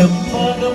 കണ്ണ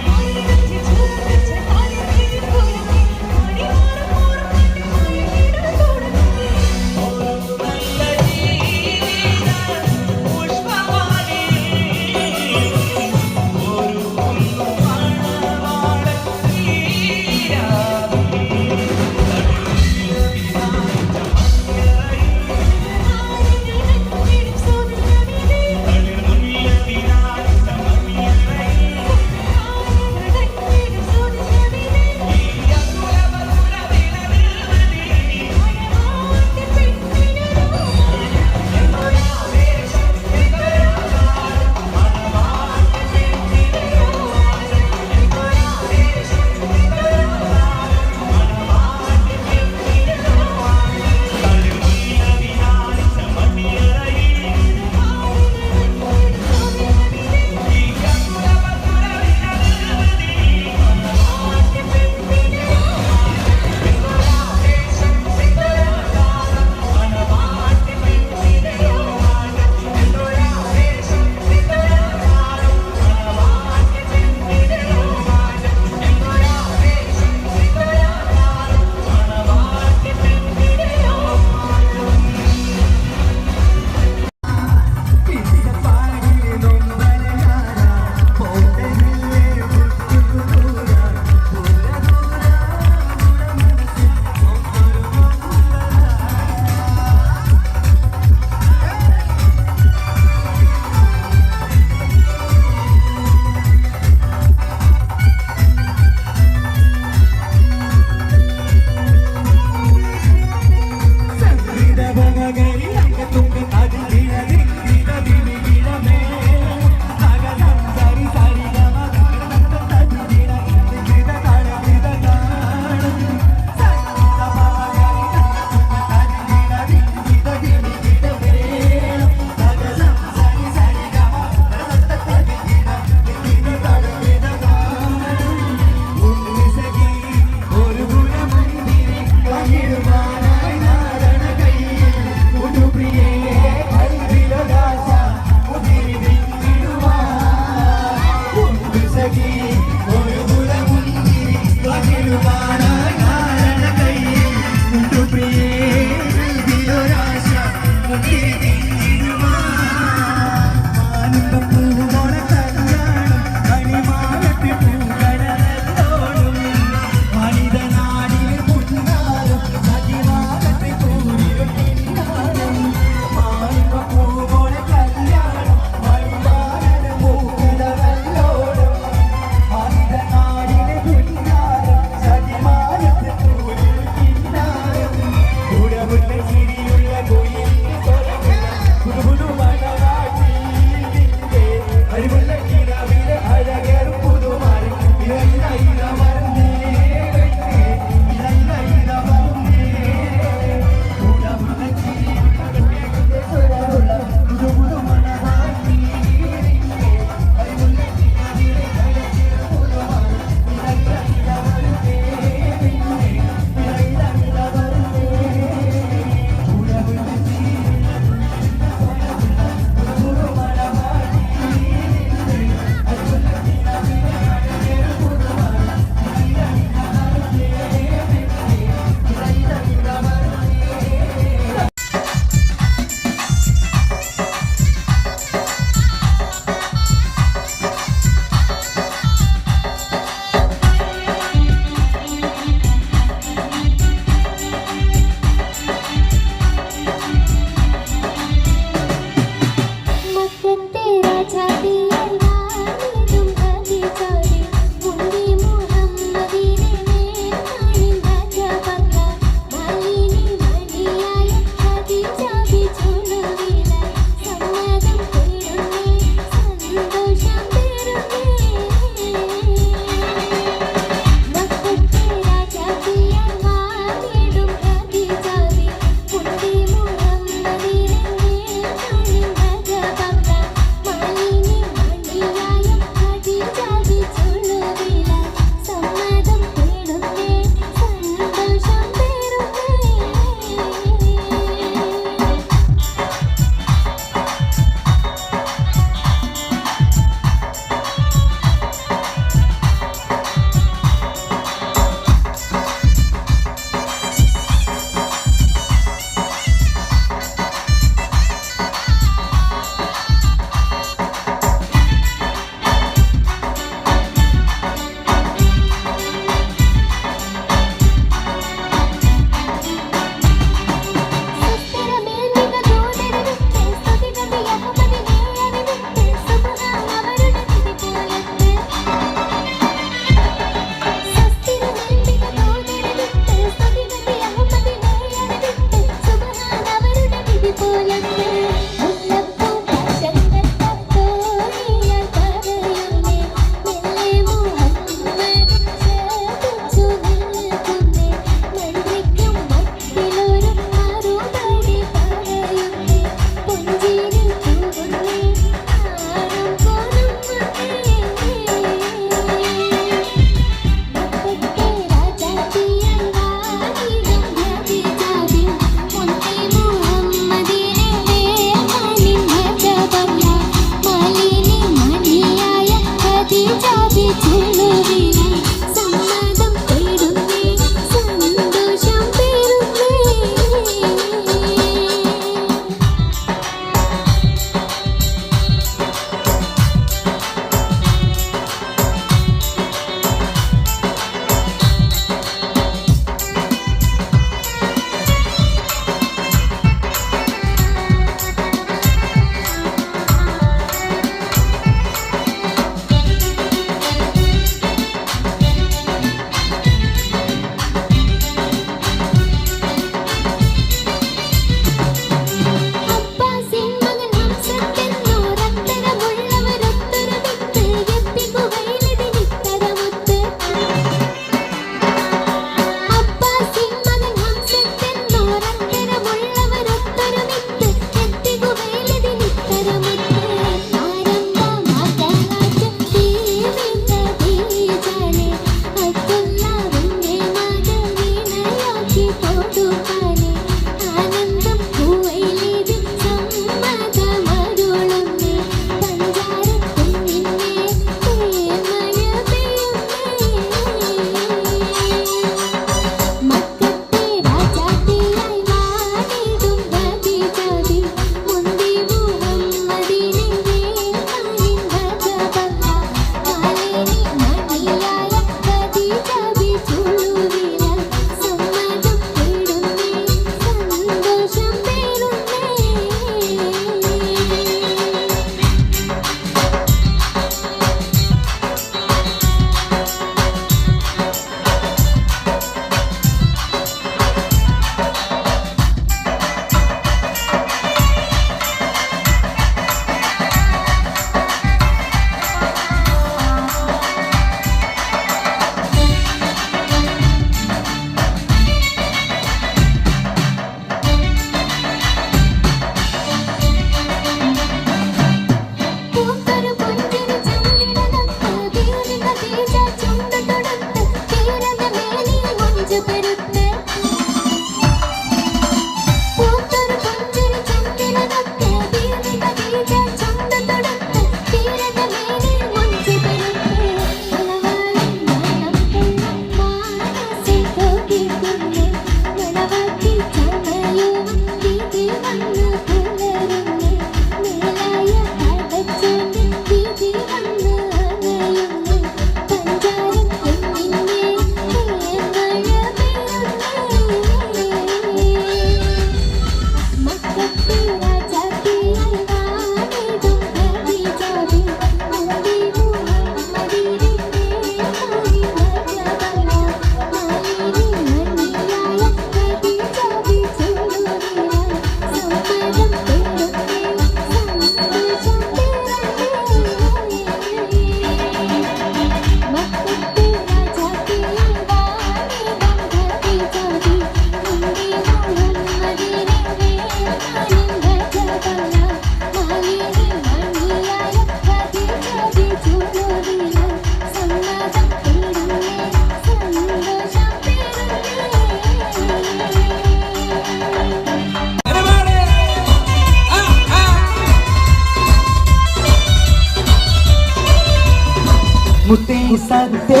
മുത്തേ സത്തേ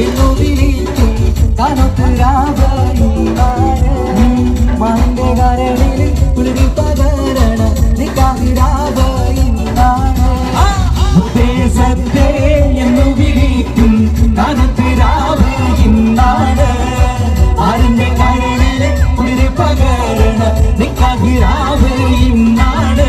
എന്നു വിളിക്കും മാന്റെ കരളിൽ കുളിരി പകരണ നിക്കാഹിരാവയിന്നാണ് മുത്തേ സത്തേ എന്നു വിളിക്കും കാനത്തിരാവയിന്നാണ് ആരിന്റെ കരളിൽ കുളിരി പകരണ നിക്കാഹിരാവയിന്നാണ്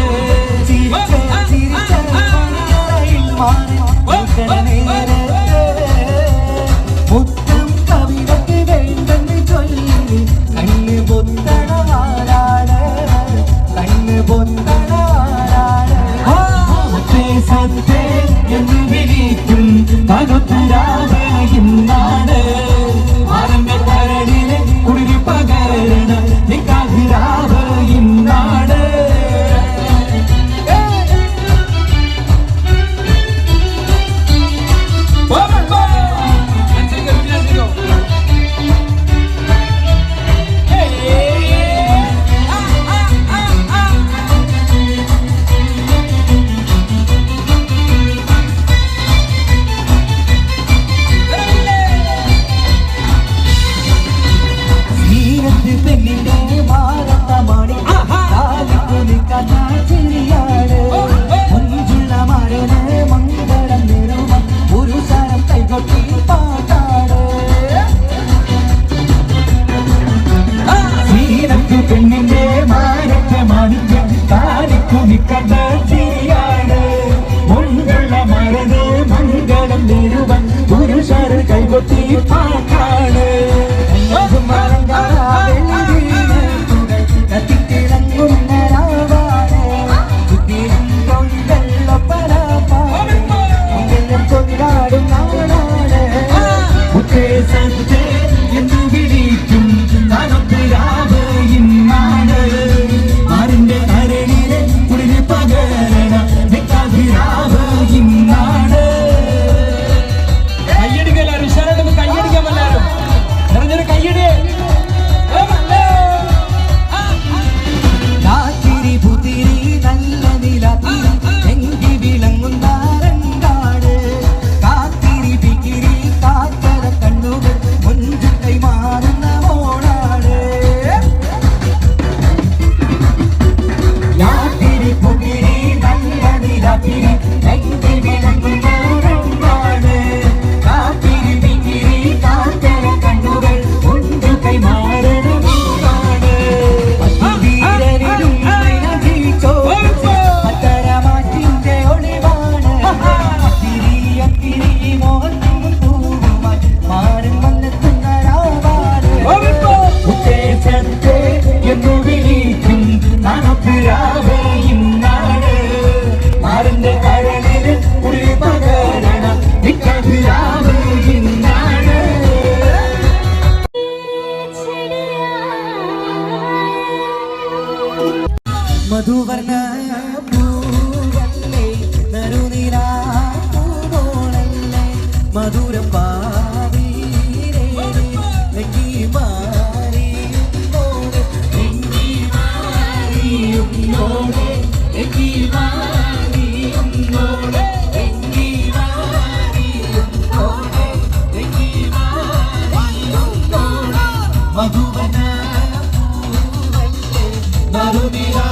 മുത്തം കവിതയ്ക്ക് വേണ്ടെന്ന് ചൊല്ലി കണ്ണ് പൊത്തണവാനാണ് കണ്ണ് പൊത്തണവാനാണ് സത്തേ എന്ന് വിളിക്കും കനത്തുരാവയിന്നാണ് ആരന്റെ കരടിലെ കുളിരി പകരണ നിക്കാഹിരാവയിന്നാണ് പെണ്ണിന്റെ മാനത്തെ മാണിക്യം കാലിക്കുമിക്കണ്ട ചിരിയാണ് മുൻകുള്ള മരത് മംഗളം നേരുവൻ പുരുഷർ കൈകൊട്ടി പാട്ടാണ് കൊണ്ടാടും നാടാണ് ഉത്തേജത്തെ എന്ന് വിളിക്കും കാനത്തിരാവയിന്നാണ് ആരിന്റെ കരളിലെ കുളിരി പകരണ നിക്കാഹിരാവയിന്നാണ് കയ്യടിക്കല്ലാരും ഉഷാറായിട്ടൊന്ന് കയ്യടിക്കാൻ എല്ലാവരും നിറഞ്ഞൊരു കയ്യടി രാത്രി പുതിരി നല്ല നിലത്തി എങ്കി വിളങ്ങുന്ന രണ്ടാട് കാത്തിരി പിക്കിരി കാത്തര കണ്ണുകൾ മുഞ്ചു കൈമാറുന്ന മോളാണ് രാത്രി പുതിരി നല്ല നിലത്തി എങ്കി വിളങ്ങുന്ന രണ്ടാട് കാത്തിരി പിക്കിരി കാത്തര കണ്ണുകൾ മുഞ്ചു കൈമാറുന്ന മോളാണ് അത്തരമാറ്റിന്റെ ഒളിവാണ് തിരിയ മോഹനും പൂവുമായി മാറും വന്നെത്തുന്ന രാവാണ് ഉത്തേജത്തെ എന്നു വിളിക്കും കാനത്തിരാവയിന്നാണ് ആരിന്റെ കരളിൽ കുളിരി പകരണ നിക്കാഹിരാവയിന്നാണ് മധുവർണ്ണ പൂവല്ലേ നറുനിലാ പൂവോളല്ലേ മധുരം പാവീരേ നെങ്കി മാറിയുന്നോടെ നെങ്കി മാറിയുന്നോടെ നെങ്കി മാറിയുന്നോടെ നെങ്കി മാറിയുന്നോടെ നെങ്കി മാറിയുന്നോടെ മധുവർണ്ണ പൂവല്ലേ നറുനിലാ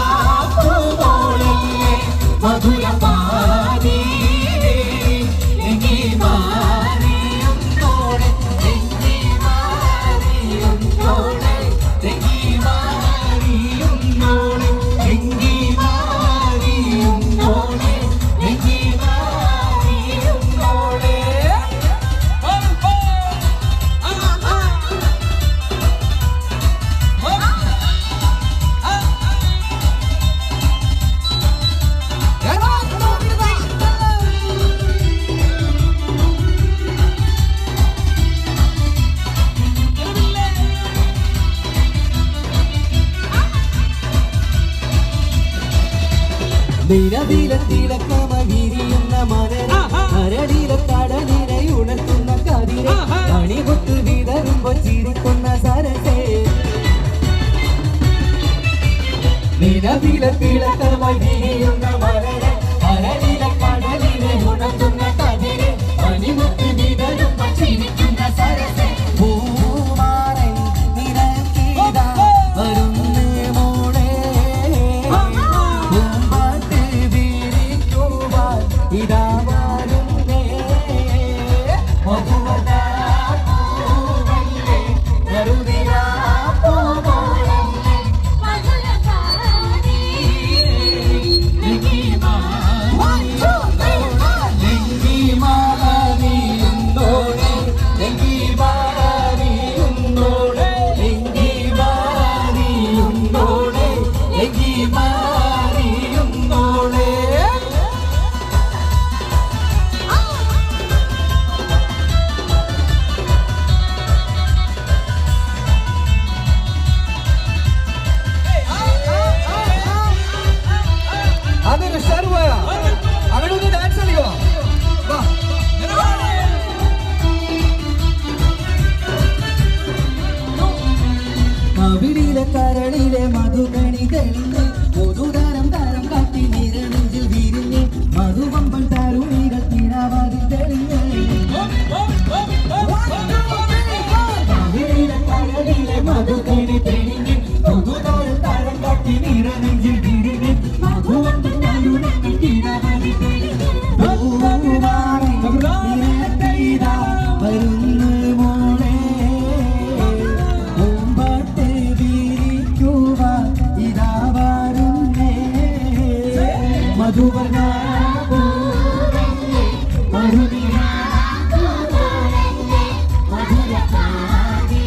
മധുരപാനീരേ നെങ്കി മാറിയുന്നോടെ നെങ്കി മാറിയുന്നോടെ നെങ്കി മാറിയുന്നോടെ നെങ്കി മാറിയുന്നോടെ നെങ്കി മാറിയുന്നോടെ നിരവിലെ തിളക്കമകിരിയുന്ന മലര കരടിലെ കടലിനെ ഉണർത്തുന്ന കതിരെ കണിപൊട്ട് വിതറുമ്പോ ചിരിക്കുന്ന സരസേ നിരവിലെ തിളക്കമകിരിയുന്ന മലര കരടിലെ കടലിനെ ഉണർത്തുന്ന കതിരെ കണിപൊട്ട് ഇതാ വരുന്നേ മധുവദാപൂവല്ലേ മരുതിരാ പൂവോളല്ലേ മധുരകാരി ലിംഗിമാരിയുന്നോളെ ലിംഗിമാരിയുന്നോളെ ലിംഗിമാരിയുന്നോളെ ലിംഗിമാരിയുന്നോളെ അതൊരു ഷർവയ അവിടെ ഒന്ന് ഡാൻസ് കളിക്കോ കവിളിലെ കരളിലെ മധുകണി തെളിഞ്ഞ് പൊതുതരം തരം കാട്ടി നിരനെഞ്ചിൽ വിരിഞ്ഞ് മധുവമ്പൻ തരുണികൾ തിരാവാതിൽ തെളിഞ്ഞ് കവിളിലെ കരളിലെ മധുകണി തെളിഞ്ഞ് പൊതുതരം തരം കാട്ടി നിരനെഞ്ചിൽ വിരിഞ്ഞ് മധുവമ്പൻ തരുണികൾ തിരാവാതിൽ തെളിഞ്ഞ് വരുന്നു മോളെ പൂമ്പാട്ട് വിരിക്കുവാൻ ഇതാ വരുന്നേ മധുവർണ്ണ പൂവല്ലേ മധുരിരാ പൂവോളല്ലേ മധുരകാരി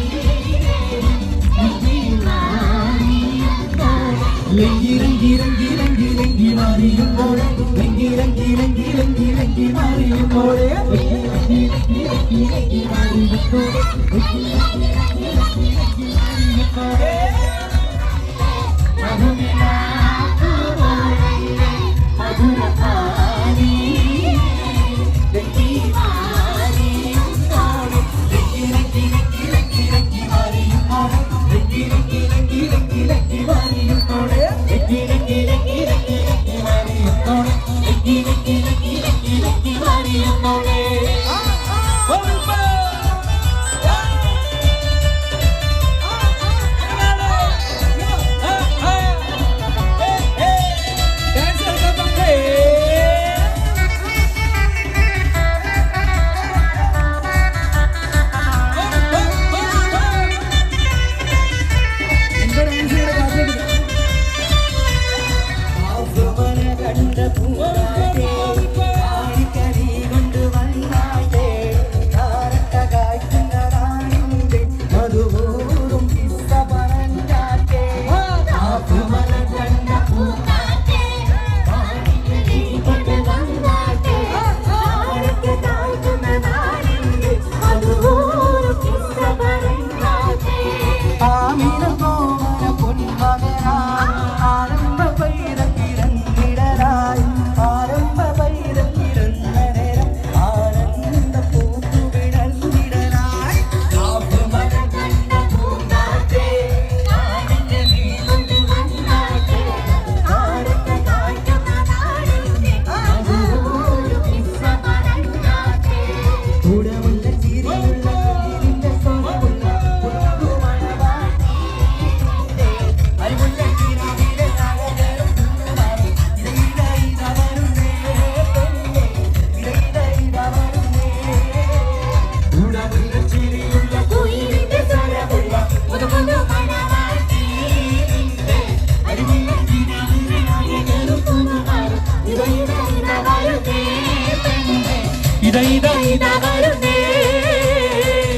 ലംഘി ലംഘി ലംഘി ലംഘി ലംഘി മാറിയുമ്പോളെ ലംഘി ലംഘി ലംഘി ലംഘി ലംഘി മാറിയുമ്പോളെ ലംഘി ലംഘി ലംഘി ലംഘി ലംഘി മാറിയുമ്പോളെ ലംഘി ലംഘി ലംഘി ലംഘി ലംഘി മാറിയുമ്പോളെ മധുരിരാ പൂവോളല്ലേ മധുരകാരി ലംഘി മാറിയുമ്പോളെ ലംഘി ലംഘി ലംഘി ലംഘി ലംഘി മാറിയുമ്പോളെ ലംഘി ലംഘി ലംഘി ലംഘി ലംഘി മാറിയുമ്പോളെ ലംഘി ലംഘി ലംഘി ലംഘി ലംഘി മാറിയുമ്പോളെ ലംഘി ലംഘി ലംഘി ലംഘി ലംഘി മാറിയുമ്പോളെ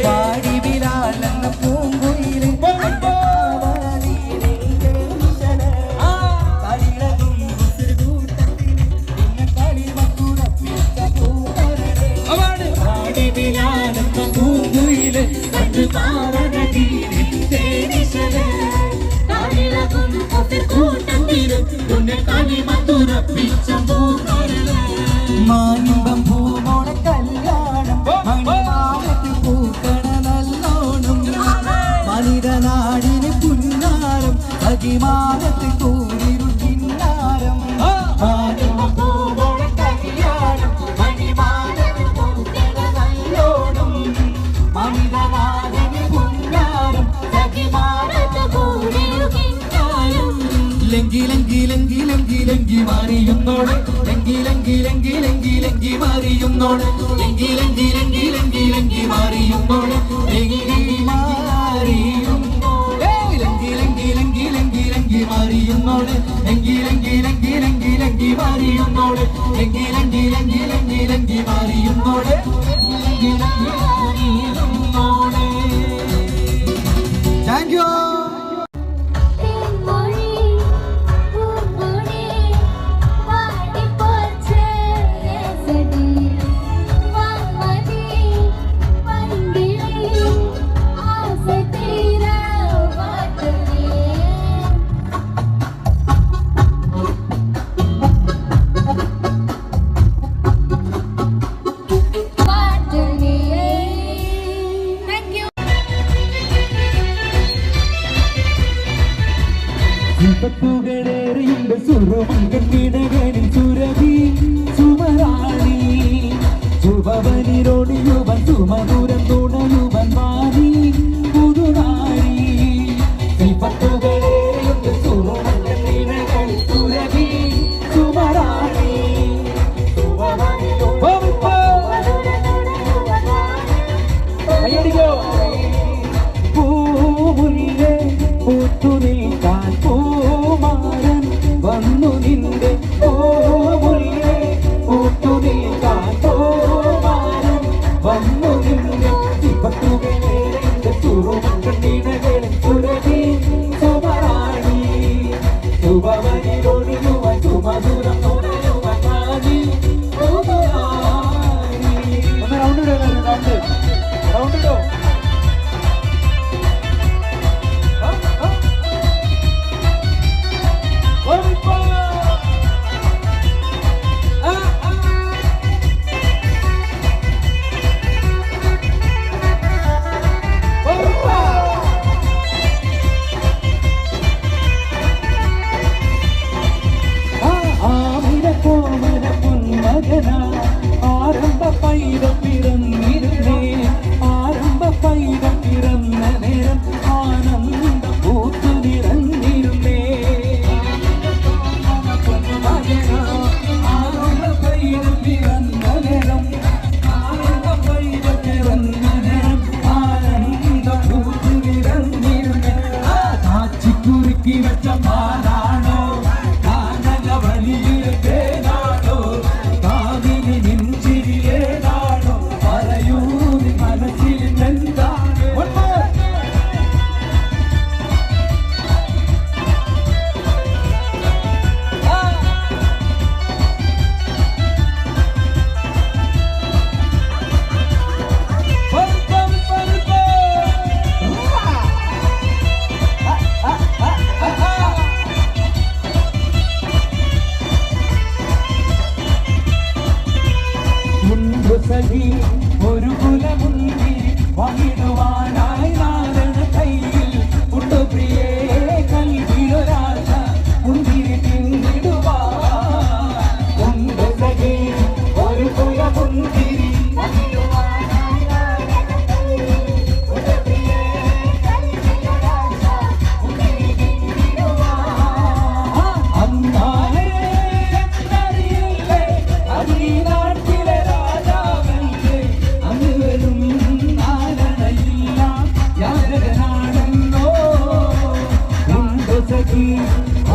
പാടി വിലാലെന്ന പൂങ്കുയില് കണ്ടു മാനിമ്പം പൂമോണ കല്യാണം ലങ്കി മാറിയുന്നോട് ലങ്കി മാറിയുന്നോട് ലങ്കി മാറിയുന്നോട് ലങ്കി മാറിയുന്നോട് ലങ്കി മാറിയുന്നോട് താങ്ക് യു. ുകളുണ്ട് സുരമങ്കണിടകളിൽ സുരഭി സുമരാണി ശുഭവനിരോട് യുവൻ സുമധുരം തുണയുവൻ വാണി പുതുനാരി ശില്പത്തുകളുണ്ട് സുരമങ്കണിടകളിൽ സുരഭി സുമരാണി പൂമുല്ലേ പൂത്തുനിൽക്കാൻ പൂമാരൻ വന്നു നിന്റെ പൂമുല്ലേ പൂത്തുനിൽക്കാൻ പൂമാരൻ വന്നു നിന്റെ ശില്പത്തുകളുടെ സുറുമക്കണ്ണിടകളിൽ സുരഭി സുമരാണി ശുഭവനിലൊഴിയുവൻ സുമധുരം തുണയുവൻ വാണി പുതുനാരി. ഒന്ന് റൗണ്ട് ഇടോ. ആരംഭ പൈതം പിറന്ന നേരം ആനന്ദ പൂത്തു നിറഞ്ഞിരുന്നേ. ആരംഭ പൈതം പിറന്ന നേരം ആനന്ദ പൂത്തു നിറഞ്ഞിരുന്നേ. കാച്ചിക്കുറുക്കി വെച്ച പാലാണോ കാനല വലിയ തേനാണോ കാവിനി നെഞ്ചിരിയേതാണോ പറയൂ മനസ്സിൽ എന്താണ്. ഒരു കുലമുന്തി വഹിടുവാനായി നാരണ കയ്യിൽ ഉണ്ടു പ്രിയേ കൽവിലൊരാശ മുന്തിരി പിന്നിടുവാ ഉണ്ട് സഖി ഒരു കുലമുന്തിരി വഹിടുവാനായി നാരണ കയ്യിൽ ഉണ്ടു പ്രിയേ കൽവിലൊരാശ മുന്തിരി പിന്നിടുവാ. അന്നാലേ എന്നറിയില്ലേ അതീ നാട്ടിലെ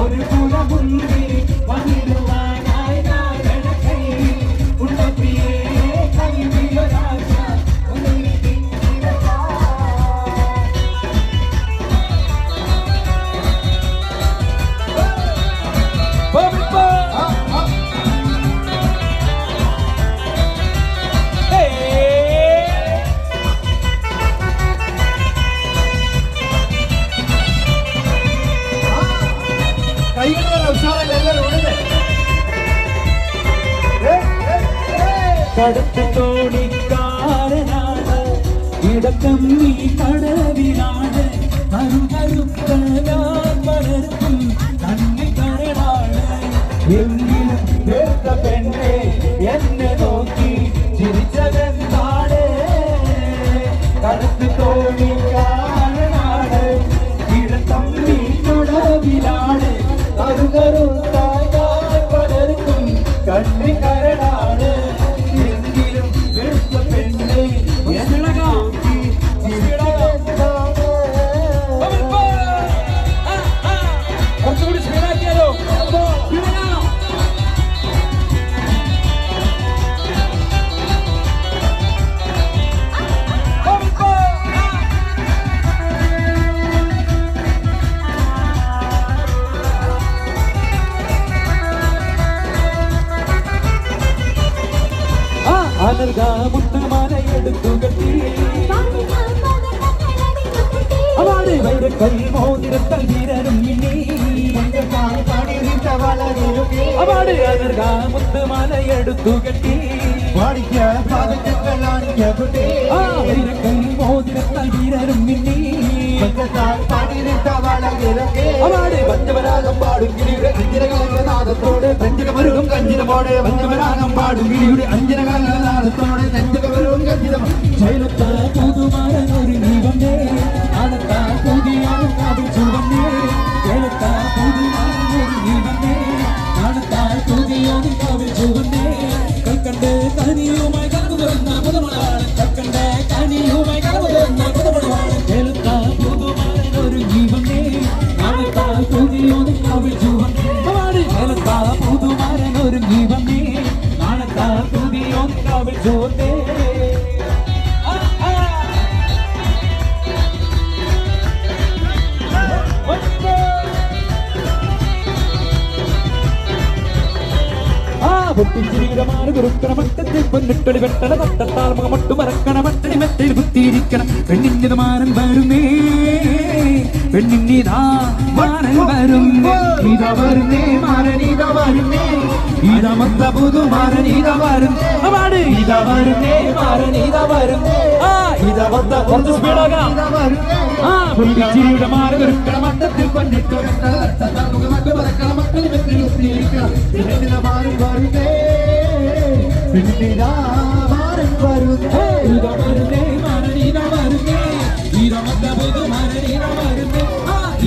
ഒരു കുലമുന്തിരി വന്നിടുവാനായി നാരണ കയ്യിൽ ഉണ്ട പ്രിയേ കൽവിലൊരാശ മുന്തിരി പിന്നിടുവാ. കടത്ത് തോണിക്കാരനാണ് ഇടക്കം നീ കടവിലാണ് കരുകരുക്കാൻ വളർത്തും കണ്ണി കരടാണ് എങ്കിലും വേർത്ത പെണ്ണെ എന്നെ നോക്കി ചിരിച്ചതെന്താണ്. കടത്ത് തോണിക്കാരനാണ് ഇടക്കം നീ കടവിലാണ് കരുകരുക്കാൻ വളർത്തും കണ്ണി കരടാണ് മുത്തുമാലയെടുത്തു കെട്ടി അവളെ വൈരക്കൽ മോതിരത്തൽ വീരരും മിന്നി അവളെ മുത്തുമാലയെടുത്തു കെട്ടി വൈരക്കൽ മോതിരത്തൽ വീരരും മിന്നി അവളെ പഞ്ചവരാഗം പാടും ഗിരിയുടെ അഞ്ചരകാലനാഥത്തോടെ പഞ്ചകമരുകും കഞ്ചിരമോടെ പഞ്ചവരാഗം പാടും ഗിരിയുടെ അഞ്ചരകാലനാഥത്തോടെ നെഞ്ചകമരുകും കഞ്ചിരം ശൈലത്ത പുതുമാരൻ ഒരു ദീപമേ അനത്ത പുതിയാണ് കാവിൽ ചുവന്നേ ശൈലത്ത പുതുമാരൻ ഒരു ദീപമേ അനത്ത പുതിയാണ് കാവിൽ ചുവന്നേ കൽക്കണ്ട് കനിയുമായി കടന്നു വരുന്ന പുതുമണവാളൻ കൽക്കണ്ട് കനിയുമായി കടന്നു വരുന്ന പുതുമണവാളൻ ശൈലത്ത പുതുമാരൻ ഒരു ദീപമേ അനത്ത പുതിയാണ് കാവിൽ ചുവന്നേ ശൈലത്ത പുതുമാരൻ ഒരു ദീപമേ അനത്ത പുതിയാണ് കാവിൽ ചുവന്നേ പൊട്ടിച്ചിരിയുടെ കുറുക്കണമട്ടത്തിൽ പൊന്നിട്ടൊളി വെട്ടണ തട്ടത്താൽ മുഖമൊട്ടു മറക്കണ മട്ടടി മെറ്റയിൽ കുത്തിയിരിക്കണം പെണ്ണിന്റെ മാരൻ വരുന്നേ പെണ്ണിന്നിതാ മാരൻ വരുന്നേ ഇതാ വരുന്നേ മാരൻ ഇതാ വരുന്നേ ഇതാ മൊത്ത പുതു മാരൻ ഇതാ വരുന്നേ ഇതാ വരുന്നേ മാരൻ ഇതാ വരുന്നേ ഇതാ മൊത്ത കുറച്ച് സ്പീഡാകാം പൊട്ടിച്ചിരിയുടെ മാരൻ കുറുക്കണമട്ടത്തിൽ പൊന്നിട്ടൊളി വെട്ടണ തട്ടത്താൽ മുഖമൊട്ടു മറക്കണ മട്ടടി മെറ്റയിൽ കുത്തിയിരിക്കണം പെണ്ണിന്റെ മാരൻ വരുന്നേ പെണ്ണിതാ മാരൻ വരുന്നേ ഇതാ വരുന്നേ മാരൻ ഇതാ വരുന്നേ ഇതാ മൊത്ത പുതു മാരൻ ഇതാ വരുന്നേ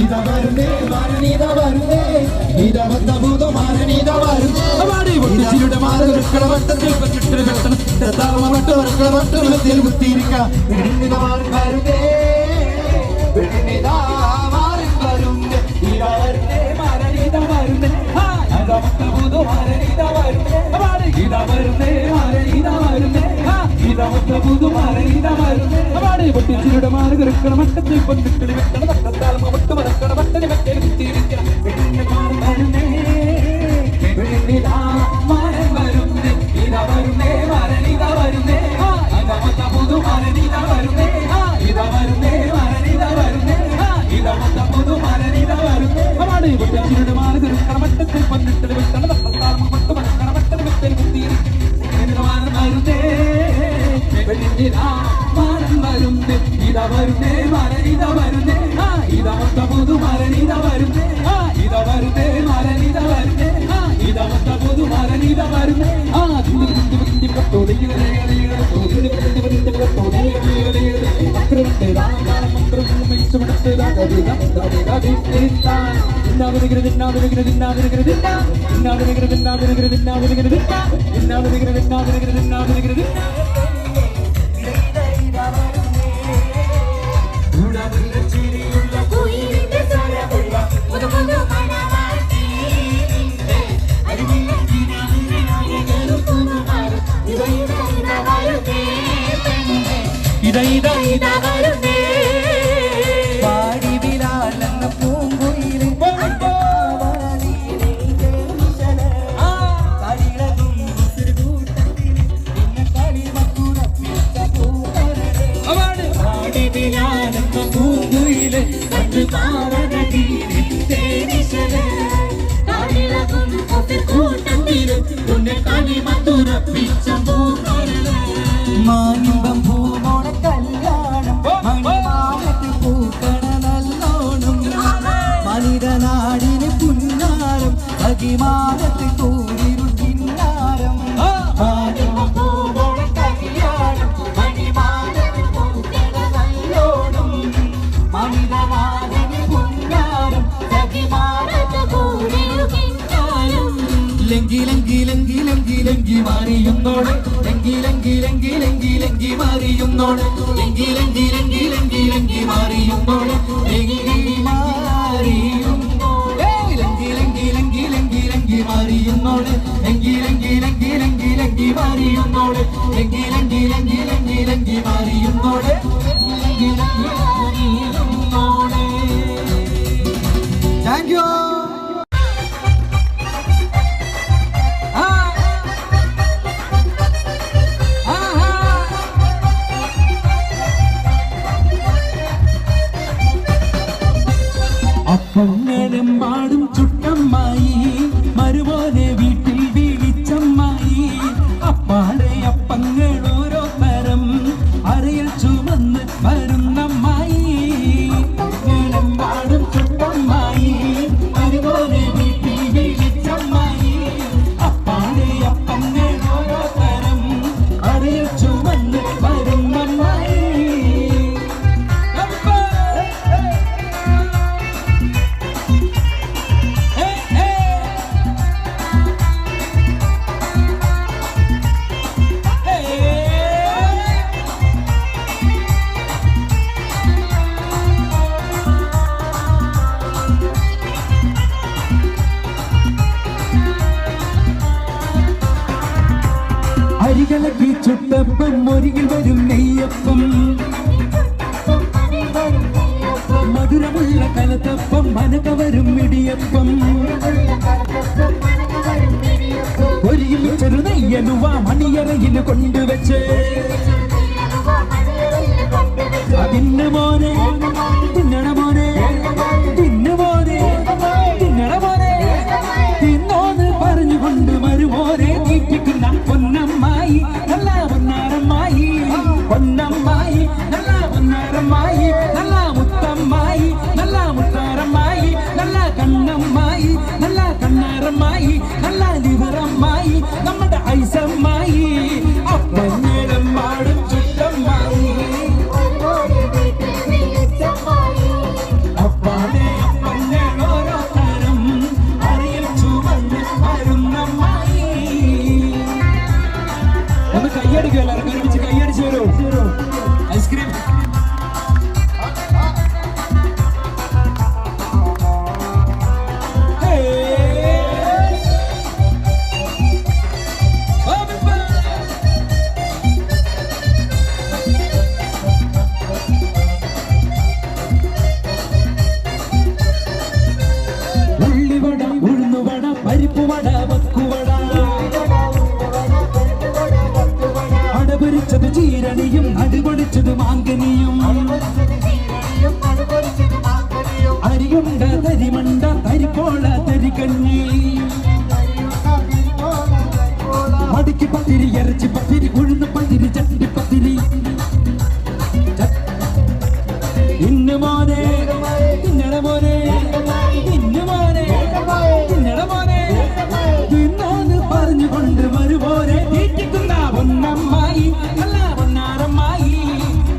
ഇതാ വരുന്നേ മാരൻ ഇതാ വരുന്നേ ഇതാ മൊത്ത പുതു മാരൻ ഇതാ വരുന്നേ പൊട്ടിച്ചിരിയുടെ മാരൻ കുറുക്കണമട്ടത്തിൽ പൊന്നിട്ടൊളി വെട്ടണ തട്ടത്താൽ മുഖമൊട്ടു മറക്കണ മട്ടടി മെറ്റയിൽ കുത്തിയിരിക്കണം പെണ്ണിന്റെ മാരൻ വരുന്നേ പെണ്ണിതാ മാരൻ വരുന്നേ ഇതാ വരുന്നേ മാരൻ ഇതാ വരുന്നേ ഇതാ മൊത്ത പുതു മാരൻ ഇതാ വരുന്നേ ഇതാ വരുന്നേ മാരൻ ഇതാ വരുന്നേ ഇതാ മൊത്ത പുതു മാരൻ ഇതാ വരുന്നേ പൊട്ടിച്ചിരിയുടെ മാരൻ കുറുക്കണമട്ടത്തിൽ പൊന്നിട്ടൊളി വെട്ടണ തട്ടത്താൽ മുഖമൊട്ടു മറക്കണ മട്ടടി മെറ്റയിൽ കുത്തിയിരിക്കണം പെണ്ണിന്റെ മാരൻ വരുന്നേ പെണ്ണിതാ മാരൻ വരുന്നേ ഇതാ വരുന്നേ മാരൻ ഇതാ വരുന്നേ ഇതാ മൊത്ത പുതു മാരൻ ഇതാ വരുന്നേ ഇതാ വരുന്നേ മാരൻ ഇതാ വരുന്നേ ഇതാ മൊത്ത പുതു മാരൻ ഇതാ വരുന്നേ പൊട്ടിച്ചിരിയുടെ മാരൻ കുറുക്കണമട്ടത്തിൽ പൊന്നിട്ടൊളി വെട്ടണ തട്ടത്താൽ മുഖമൊട്ടു മറക്കണ മട്ടടി മെറ്റയിൽ കുത്തിയിരിക്കണം മാരൻ വരുന്നേ പെണ്ണിതാ മാരൻ വരുന്നേ ഇതാ വരുന്നേ മാരൻ ഇതാ വരുന്നേ ഇതാ മൊത്ത പുതു മാരൻ ഇതാ വരുന്നേ ഇതാ വരുന്നേ മാരൻ ഇതാ വരുന്നേ ഇതാ മൊത്ത പുതു മാരൻ ഇതാ വരുന്നേ പാടിവിലാലെന്ന പൂങ്കുയിലിൻ മാനിമ്പം പൂമോണ കല്യാണം മണിമാനത്ത് പൂക്കണ നല്ലോണം മനിതനാടിന് പുന്നാരം അകിമാനത്ത് കൂരിരു കിന്നാരം മാനിമ്പം പൂമോണ കല്യാണം മണിമാനത്ത് പൂക്കണ നല്ലോണം മനിതനാടിന് പുന്നാരം അകിമാനത്ത് കൂരിരു കിന്നാരം ലങ്കി ലങ്കി ലങ്കി ലങ്കി ലങ്കി മാറിയുന്നോളെ ലങ്കി ലങ്കി ലങ്കി ലങ്കി ലങ്കി മാറിയുന്നോളെ ലങ്കി ലങ്കി ലങ്കി ലങ്കി ലങ്കി മാറിയുന്നോളെ ലങ്കി മാറിയുന്നോളെ ലങ്കി ലങ്കി ലങ്കി ലങ്കി ലങ്കി മാറിയുന്നോളെ ലങ്കി ലങ്കി ലങ്കി ലങ്കി ലങ്കി മാറിയുന്നോളെ ലങ്കി ലങ്കി ലങ്കി ലങ്കി ലങ്കി മാറിയുന്നോളെ ലങ്കി ലങ്കി മാറിയുന്നോളെ. Thank you. അപ്പാടെ അപ്പങ്ങൾ ഓരോ തരം അരയിൽ ചുമന്ന് വരുന്നമ്മായി പാടും ചുട്ടമ്മായി അതുപോലെ വീട്ടിൽ വിളിച്ചമ്മായി അപ്പാടെ അപ്പങ്ങൾ ഓരോ തരം അരയിൽ ചുമന്ന് വരുന്നമ്മായി അരികളക്കി ചുട്ടപ്പം ഒരികിൽ വരും നെയ്യപ്പം മധുരമുള്ള കലത്തപ്പം മനക വരും ഇടിയപ്പം ഒരികിൽ ചെറു നെയ്യലുവ മണിയറയിൽ കൊണ്ടുവച്ച് തിന്നു മോനെ തിന്നണ മോനെ തിന്നു മോനെ തിന്നണ മോനെ തിന്നോന്ന് പറഞ്ഞുകൊണ്ട് വരുമോനെ തീറ്റിക്കുന്ന പൊന്നമ്മായി നല്ല പൊന്നാരമ്മായി പൊന്നമ്മായി നല്ല പൊന്നാരമ്മായി നല്ല മുത്തമ്മായി നല്ല മുത്താരമ്മായി നല്ല കണ്ണമ്മായി നല്ല കണ്ണാരമ്മായി നല്ല ലിവറമ്മായി നമ്മുടെ ഐസമ്മായി അപ്പഞ്ഞേരം പാടും ചുട്ടമ്മായി അപ്പാടെ അപ്പഞ്ഞേൽ ഓരോ തരം അറിയിൽ ചുമന്ന് വരുന്നമ്മായി ഒന്ന് കയ്യടിക്കുക എല്ലാവരും ഒരുമിച്ച് കയ്യടിച്ചു വരൂ ഐസ്ക്രീം ഉള്ളിവട ഉഴുന്നുവട പരിപ്പുവട വക്കുവട അടപൊരിച്ചത് ചീരണിയും അടിപൊളിച്ചത് മാങ്കനിയും അരിയുണ്ട തരിമണ്ട തരിപ്പോള തരികഞ്ഞി മടിക്ക് പത്തിരി ഇറച്ചി പത്തിരി ഉഴുന്ന് പത്തിരി ചട്ടി പത്തിരി ഇന്നു മോനെ തിന്നണ മോനെ ഇന്നു മോനെ തിന്നണ മോനെ തിന്നോന്ന് പറഞ്ഞുകൊണ്ട് വരുമോനെ തീറ്റിക്കുന്ന പൊന്നമ്മായി നല്ല പൊന്നാരമ്മായി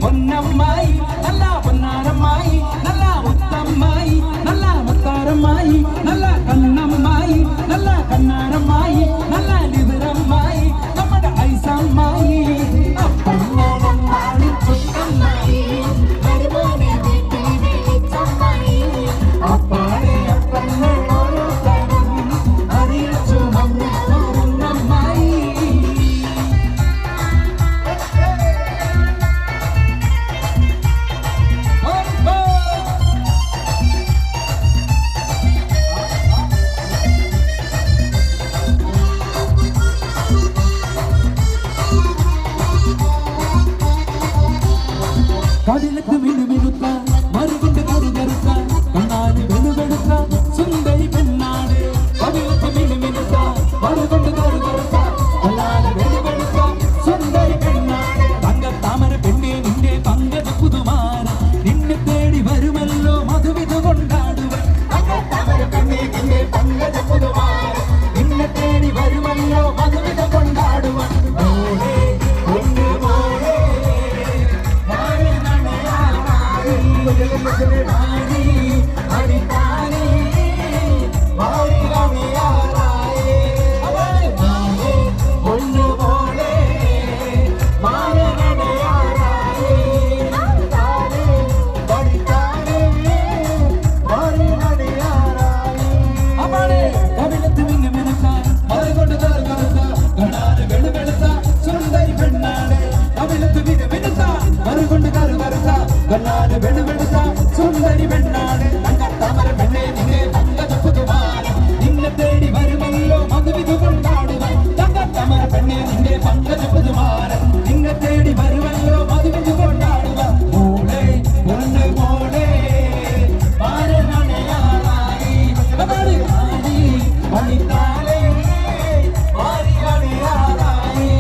പൊന്നമ്മായി നല്ല പൊന്നാരമ്മായി നല്ല മുത്തമ്മായി നല്ല മുത്താരമ്മായി നല്ല കണ്ണമ്മായി നല്ല കണ്ണാരമ്മായി നല്ല ലിവറമ്മായി നമ്മുടെ ഐസമ്മായി അപ്പന്നോളം പാടി ചുട്ടമ്മായി അപ്പാടെ അപ്പങ്ങൾ ഓരോ തരം അറിയിൽ ചുമന്ന് വരുന്നമ്മായി കടലത്ത് മിനുമിനുത്ത മറുകൊണ്ട് കറുകറുത്ത കണ്ണാല് വെളുവെടുത്ത സുന്ദരി പെണ്ണാട് കടലത്ത് മിനുമിനുത്ത മറുകൊണ്ട് കറുകറുത്ത കണ്ണാല് വെളുവെടുത്ത സുന്ദരി പെണ്ണാട് തങ്കത്താമര പെണ്ണെ നിന്റെ പങ്കജ പുതുമാര നിന്നെ തേടി വരുമല്ലോ മധുവിധു കൊണ്ടാടുവൻ തങ്കത്താമര പെണ്ണെ നിന്റെ പങ്കജ പുതുമാര നിന്നെ തേടി വരുമല്ലോ മധുവിധു കൊണ്ടാടുവൻ മോളെ ഒന്ന് മോളെ കണ്ണാല് വെളുവെടുത്ത സുന്ദരി പെണ്ണാണ് തങ്കത്താമര പെണ്ണെ നിന്നെ പങ്കജ പുതുമാര നിന്നെ തേടി വരുമല്ലോ മധുവിധു കൊണ്ടാടുവാൻ തങ്കത്താമര പെണ്ണെ നിന്റെ പങ്കജ പുതുമാര നിന്നെ തേടി വരുമല്ലോ മധുവിധു കൊണ്ടാടുവാൻ മോളെ പൊന്ന് മോളെ മാരനണയാറായി മണിത്താലേ മാരി അണയാറായി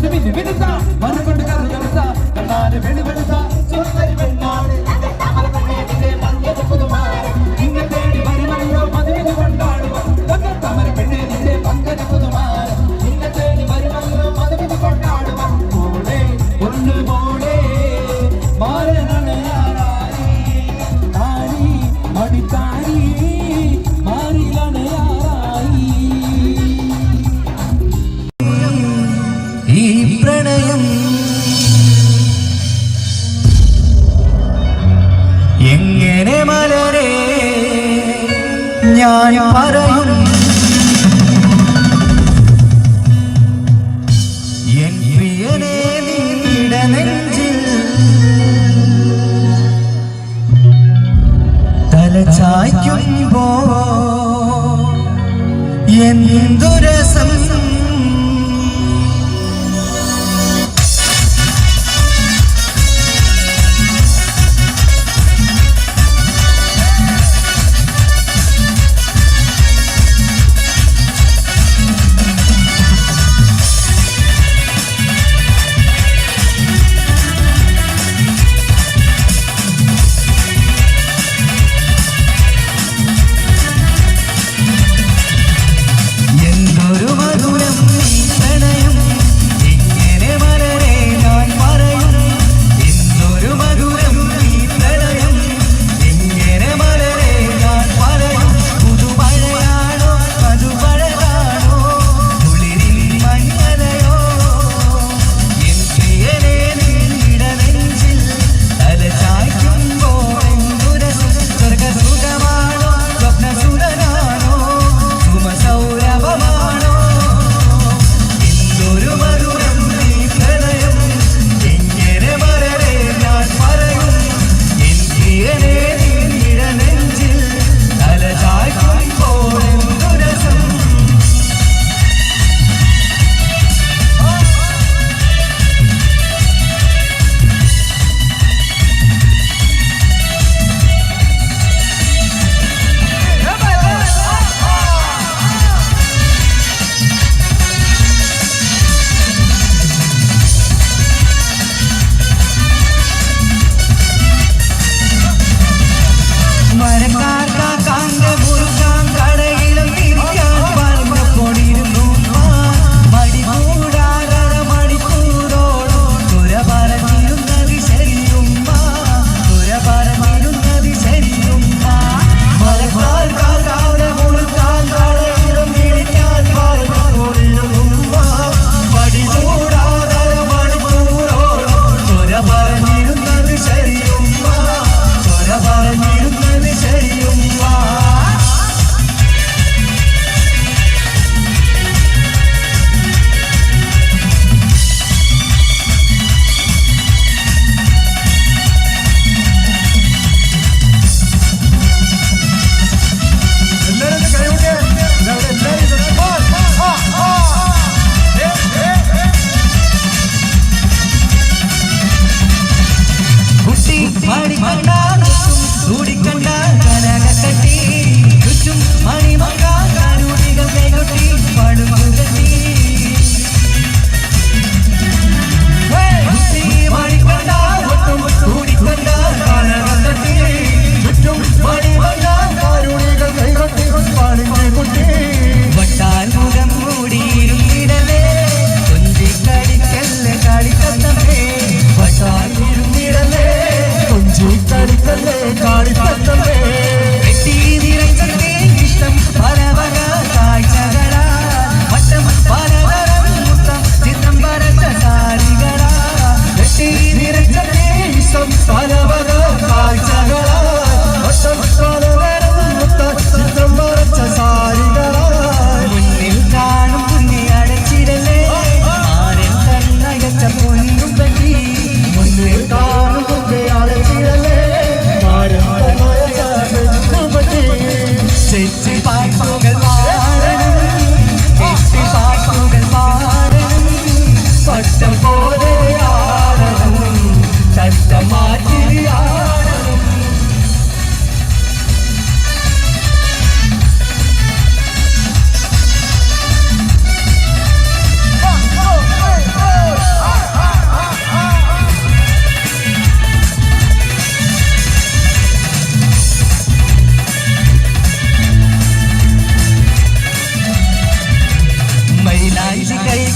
മിന്നി മിനുത്ത മറുകൊണ്ട് കറു കറുത്ത കണ്ണാല് വെളുവെളുത്ത സുന്ദരി പെണ്ണാണ് താമര പെണ്ണേ നിന്റെ പങ്കജ പുതുമാരൻ നിന്നെ തേടി വരുമല്ലോ മധുവിധു കൊണ്ടാടുക താമര പെണ്ണേ നിന്റെ പങ്കജ പുതുമാരൻ നിന്നെ തേടി വരുമല്ലോ മധുവിധു കൊണ്ടാടുക മോളെ ഒന്ന് മോളെ മാറണയാറായി താരി മടിത്താരി മാറിലണയാറായി ഈ പ്രണയം എങ്ങനെ മലരെ ഞാൻ പറയും എൻ പ്രിയനെ നിന്റെ നെഞ്ചിൽ തലചായ്ക്കുമ്പോ എന്തു രസം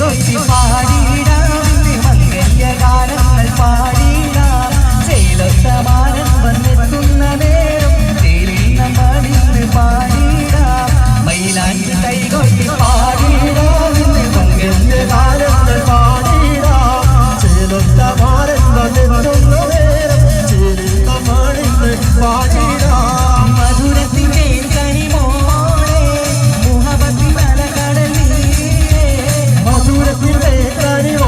കൈകൊട്ടി പാടിടാം മംഗല്യഗാനങ്ങൾ പാടിടാം ചേലത്തമാരൻ വന്നെത്തുന്ന നേരം ചേലിന്ന മണിന്ന് പാടിടാം മൈലാഞ്ചി കൈകൊട്ടി പാടിടാം മംഗല്യഗാനങ്ങൾ പാടിടാം ചേലത്തമാരൻ വന്നെത്തുന്ന നേരം ചേലിന്ന മണിന്ന് പാടിടാം മധുരത്തിൻ്റെ കനിമോളെ മുഹബത്തിൻ അലകടലിലെ മധുരത്തിൻ്റെ കനിമോ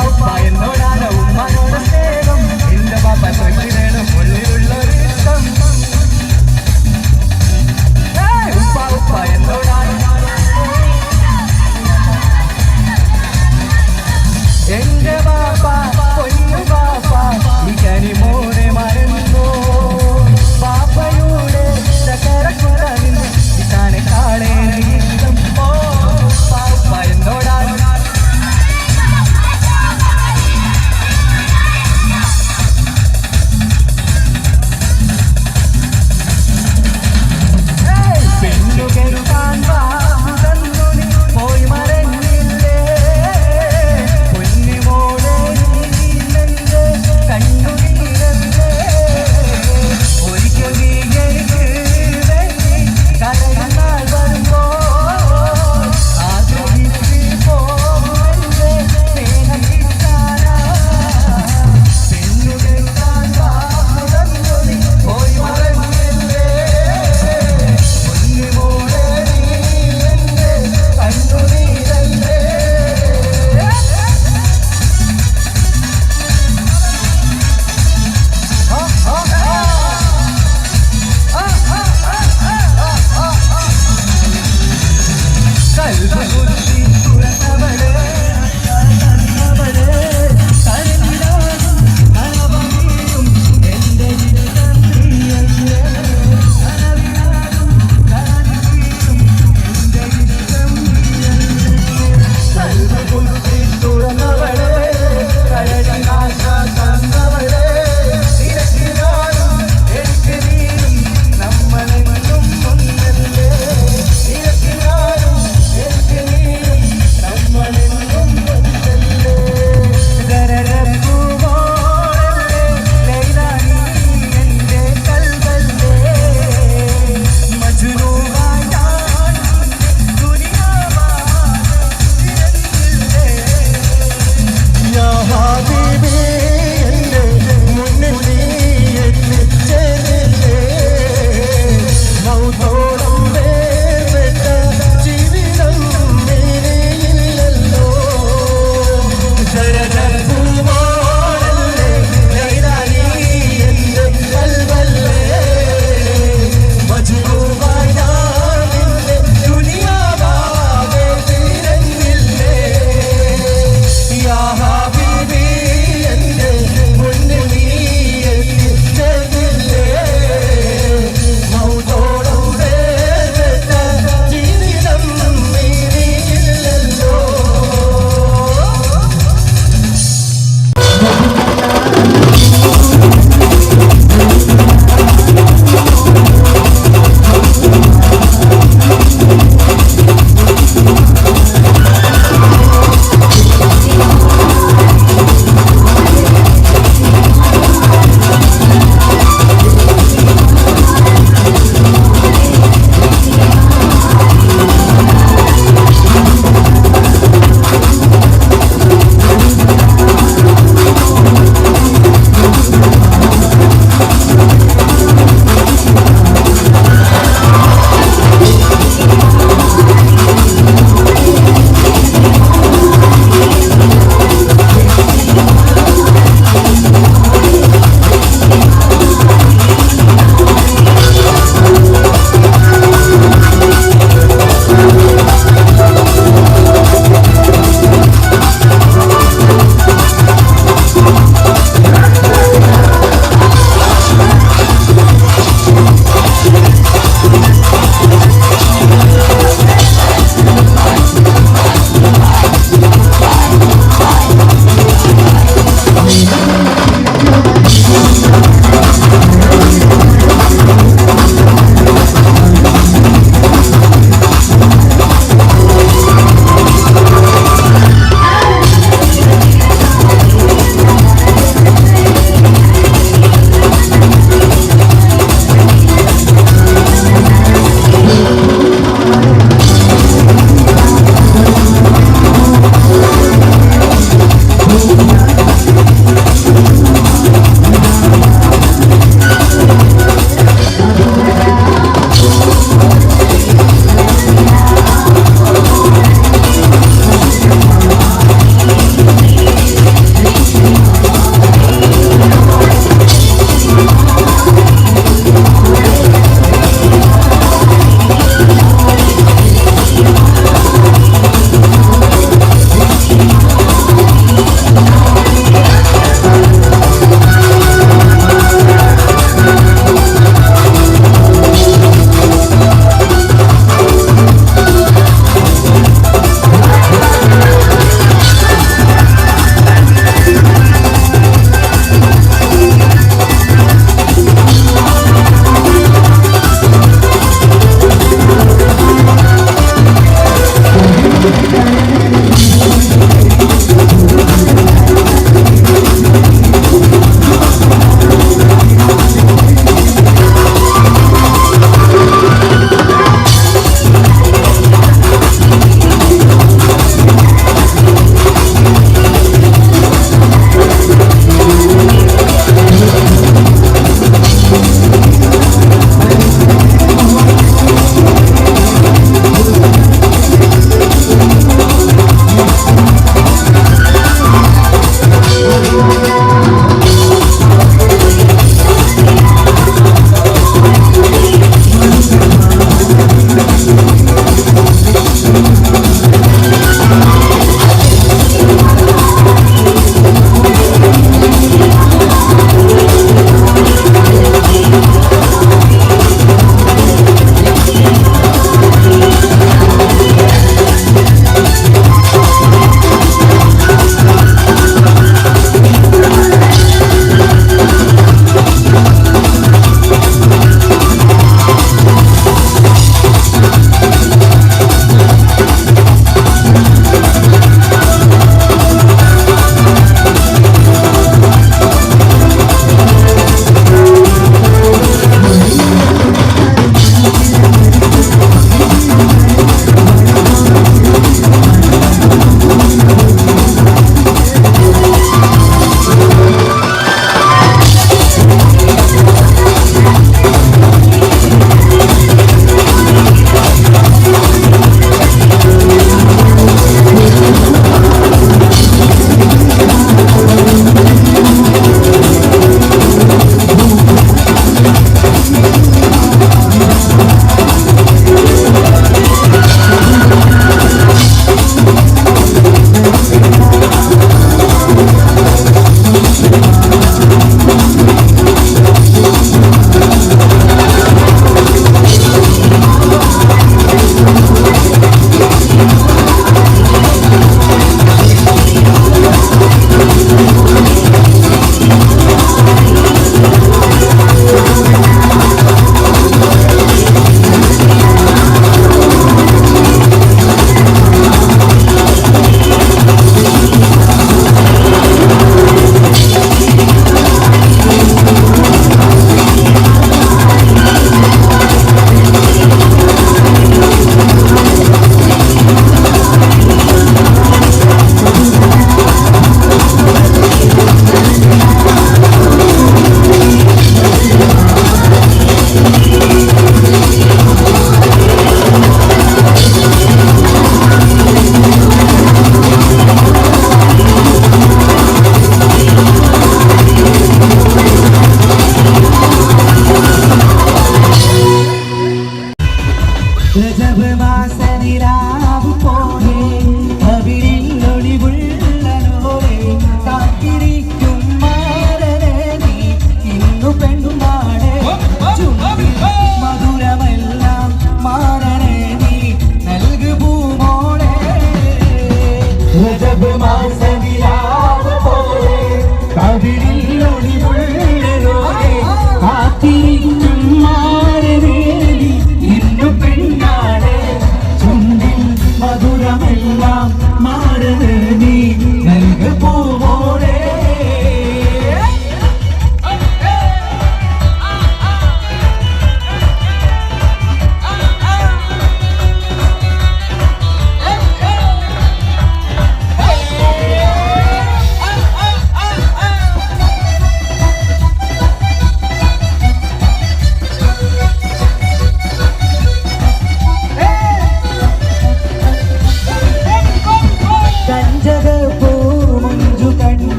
ഉപ്പ എന്നോടാണ് ഉമ്മാനോട് സ്നേഹം എന്റെ പാപ്പ വേണം ഉള്ളിലുള്ളൊരു ഇഷ്ടം ഉപ്പ എന്നോടാണ് എന്റെ പാപ്പ പൊന്നു പാപ്പ ഈ കനിമോനെ മറന്നു പാപ്പയുടെ ചക്കരക്കുടലിന് ഇതാനെ കാളേറെ ഇഷ്ടം പാപ്പ എന്നോടാണ് പോയി മറഞ്ഞില്ലേ പൊന്നിമോളെ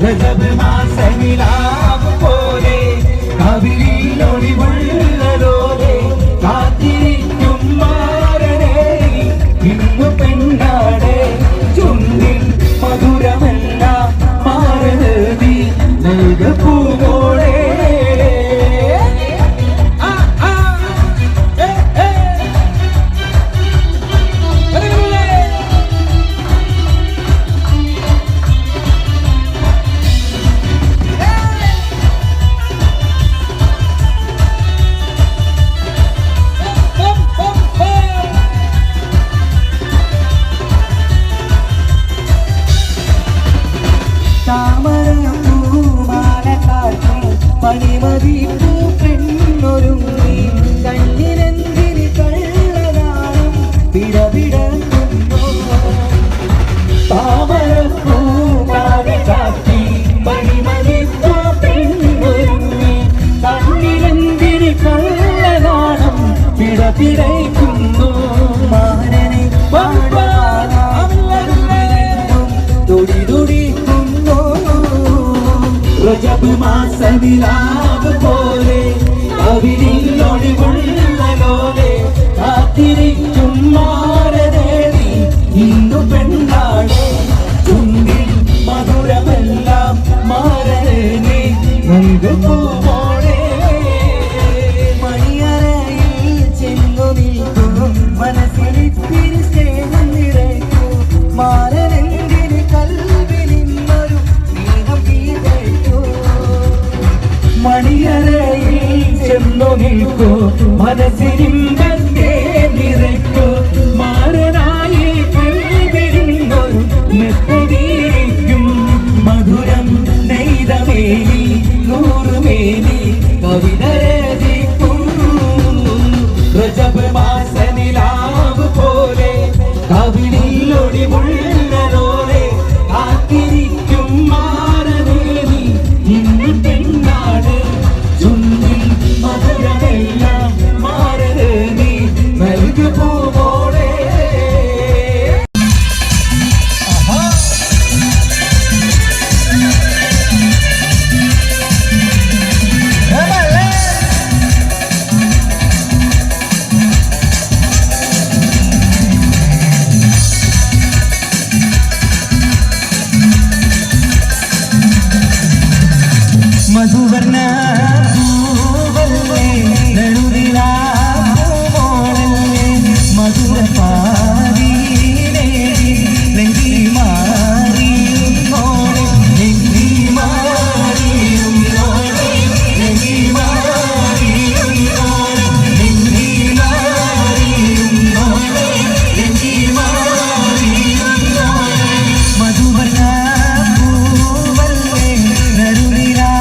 രജബ് മാസനിലാവ് പോലെ കവിളിൽ ഒളിവുള്ളതോടെ കാത്തിരിക്കും മാരനെ ഇന്നു പെണ്ണാടെ ചുണ്ടിൽ മധുരമല്ല മാരനീ നൽകപ്പൂവോടെ മണിമതിപ്പൂ പെണ്ണൊരുങ്ങി കണ്ണിനെന്തിന് കള്ളനാളും പിടപിടക്കുന്നു താമരപ്പൂ ചാത്തി മണിമതിപ്പൂ പെണ്ണൊരുങ്ങി കണ്ണിലെന്തിന് കള്ളനാണം പിടപിടയ്ക്കുന്നു മാരനെ തുടി തുടിക്കുന്നു രജബ് മാസനിലാവ് പോലെ കവിളിൽ ഒളിവുള്ളതോടെ കാത്തിരിക്കും മാരനേടി ഇന്നു പെണ്ണാടെ ചുണ്ടിൽ മധുരമെല്ലാം മാരനേ നൽകുമോടെ മണിയറയിൽ ചെന്നു നിൽക്കും മനസ്സിലിത്തിരി സ്നേഹം നിറയ്ക്കും മാരനെന്തിന് കൽവിൽ നിന്നൊരു സ്നേഹം കീഴേറ്റു മണിയറയിൽ ചെന്നു നിൽക്കൂ മനസ്സിരിമ്പത്തെ നിറയ്ക്കൂ മാരനായി കൽവിരുന്നൊരു മെത്തടിയിരിക്കും മധുരം നെയ്തമേനി നൂറുമേനി കവിത രചിക്കും രജബ് മാസനിലാവ് പോലെ കവിളിൽ ഒളിവുള്ളതോടെ കാത്തിരിക്കും മാരനേനി ഇന്ന് പെണ്ണാട് ചുണ്ടിൽ മധുരമെല്ലാം മാരനേനി നൽകുമോടെ മധുവർണ്ണ പൂവല്ലേ നടുവിലാമോളല്ലേ മധുര പാരീനേ നെഞ്ചി മാറിയും മോളെ നെഞ്ചി മാറിയും മോളെ നെഞ്ചി മാറിയും മോളെ നെഞ്ചി മാറിയും മോളെ നെഞ്ചി മാറിയും മോളെ മധുവർണ്ണ പൂവല്ലേ നടുവിലാ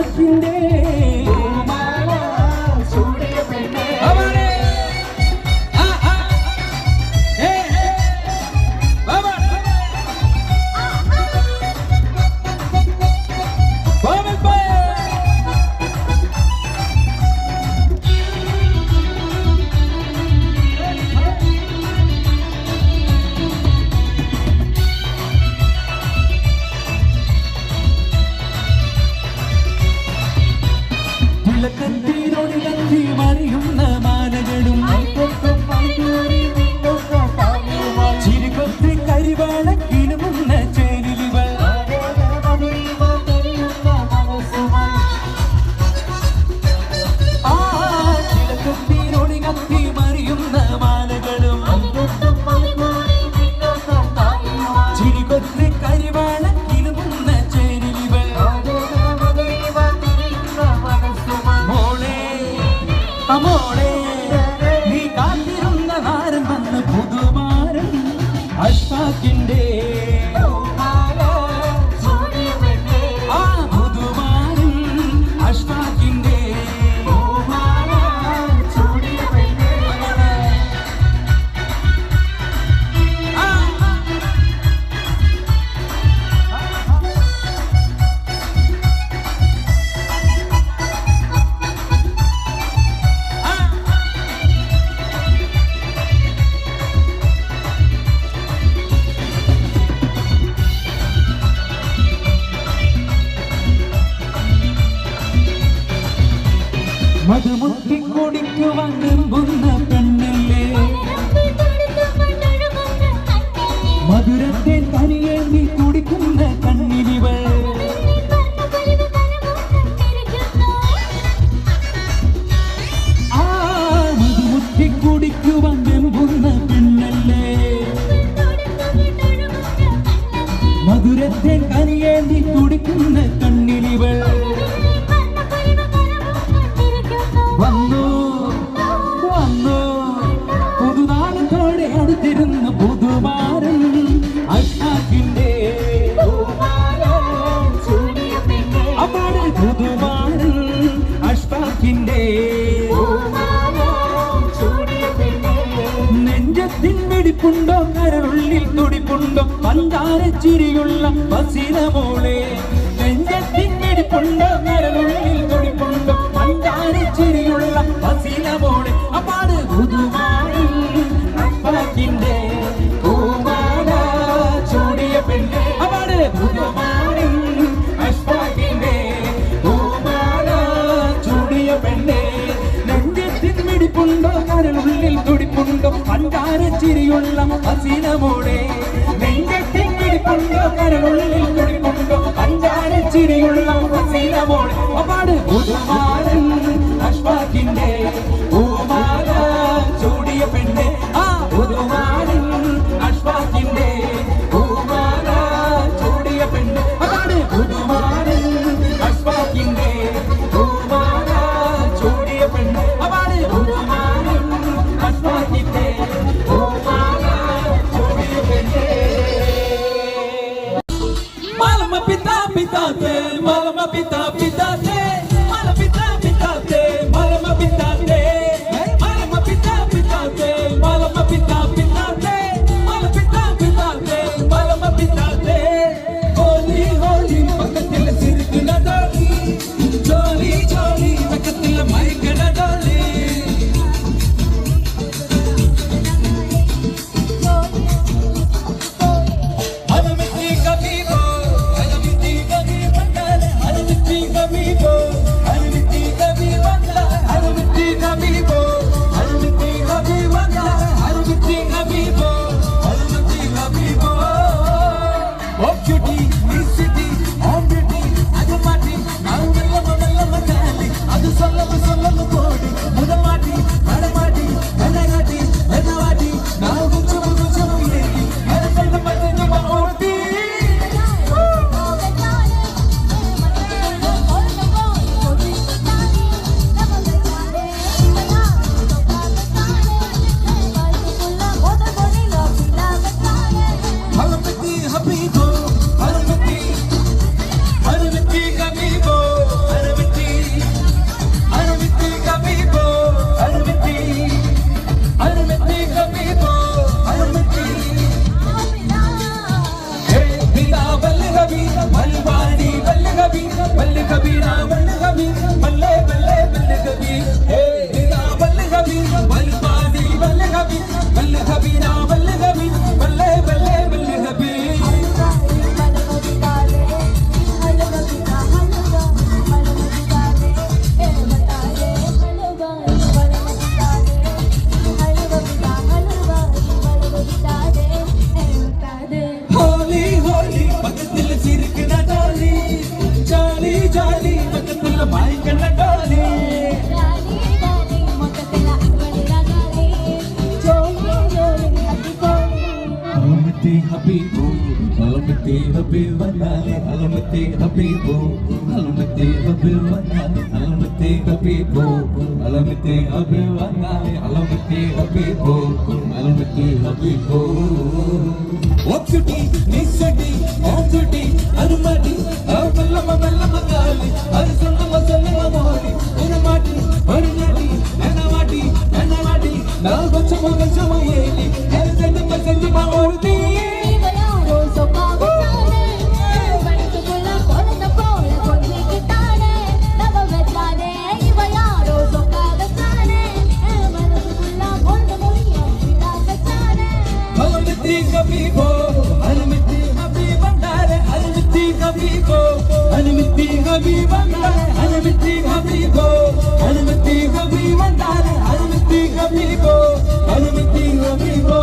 അഷ്ഫാഖിന്റെ തിളക്കത്തിനൊടുകത്തി മറിയുന്ന മാലകളും ചിരികൊത്തി കരിവാള കിലുമുന്ന ചേരിലുകൾ തിളക്കത്തിനൊടുകത്തി മറിയുന്ന മാലകളും ചിരികൊത്തി കരിവാള കിലുമുന്ന ചേരിലുകൾ മോളെ നീ കാത്തിരുന്ന നാരം വന്ന് പുതുമാരൻ അഷ്ഫാഖിന്റെ ആ പുതുമാരൻ അഷ്ഫാഖിന്റെ മധുമുട്ടി കുടിക്കുവാൻ വെമ്പുന്ന പെണ്ണില്ലേ മധുരത്തെ തനിയെ നീ കുടിക്കുന്ന കണ്ണിലിവൾ ആ മധുമുട്ടി കുടിക്കുവാൻ വെമ്പുന്ന പെണ്ണല്ലേ മധുരത്തെ തനിയെ നീ കുടിക്കുന്ന കണ്ണിലിവൾ വന്നു വന്നു പുതുനാളത്തോടെ അടുത്തിരുന്ന പുതുമാരൻ അഷ്ഫാഖിന്റെ അപ്പാട് പുതുമാരൻ അഷ്ഫാഖിന്റെ നെഞ്ചത്തിൻ വെടിപ്പുണ്ടോ കരളുള്ളിൽ തുടിപ്പുണ്ടോ പഞ്ചാരച്ചിരിയുള്ള വസീല മോളെ നെഞ്ചത്തിൻ വെടിപ്പുണ്ടോ കരളുള്ളിൽ തുടിപ്പുണ്ടോ പഞ്ചാരച്ചിരിയുള്ള വസീല മോളെ അപ്പാട് പുതുമാരൻ അഷ്ഫാഖിന്റെ പൂമാല ചൂടിയ പെണ്ണ് അപ്പാട് പുതുമാരൻ അഷ്ഫാഖിന്റെ പൂമാല ചൂടിയ പെണ്ണ് നെഞ്ചത്തിൻ വെടിപ്പുണ്ടോ കരളുള്ളിൽ തുടിപ്പുണ്ടോ പഞ്ചാരച്ചിരിയുള്ള വസീല മോളെ നെഞ്ചത്തിൻ വെടിപ്പുണ്ടോ കരളുള്ളിൽ തുടിപ്പുണ്ടോ പഞ്ചാരച്ചിരിയുള്ള വസീല മോളെ അപ്പാട് പുതുമാരൻ അഷ്ഫാഖിന്റെ പൂമാല ചൂടിയ പെണ്ണ് ആ പുതുമാരൻ അഷ്ഫാഖിന്റെ പൂമാല ചൂടിയ പെണ്ണ് അപ്പാട് പുതുമാരൻ അഷ്ഫാഖിന്റെ പൂമാല ചൂടിയ പെണ്ണ് അപ്പാട് പുതുമാരൻ അഷ്ഫാഖിന്റെ പൂമാല ചൂടിയ പെണ്ണ് മാലമ പിതാ പിതാത്തെ മാലമ പിതാ പിതാത്തെ മാല പിതാ പിതാത്തെ മാലമ പിതാത്തെ മാലമ പിതാ പിതാത്തെ മാലമ പിതാ പിതാത്തെ മാല പിതാ പിതാത്തെ മാലമ പിതാത്തെ ഹോലി ഹോലി പക്കത്തിൽ സിരിക്കുന്ന ഡോലി ജോലി ജോലി പക്കത്തിൽ മയക്കണ ഡോലി അനമിത്തി കബീബോ അനമിത്തി കബീബോ habibu alamati habibana alamati habibu alamati habibana alamati habibu alamati habibana alamati habibu alamati habibu oksuti nisati oksuti arumati avallama vallama gali aru sonnama mori unamati orunati anamati na vachama yeli senjama ordi இவயாரோ சொக்காவச்சானே வணக்குள்ள கொளன போல கொஞ்சி கிட்டானே நவ வெச்சானே இவயாரோ சொக்காவச்சானே வணக்குள்ள கொளன மொழியா விடாக்கச்சானே alamati habibo alamati habibandare alamati habibo alamati habibandare alamati habibo alamati habibandare alamati habibo alamati habibo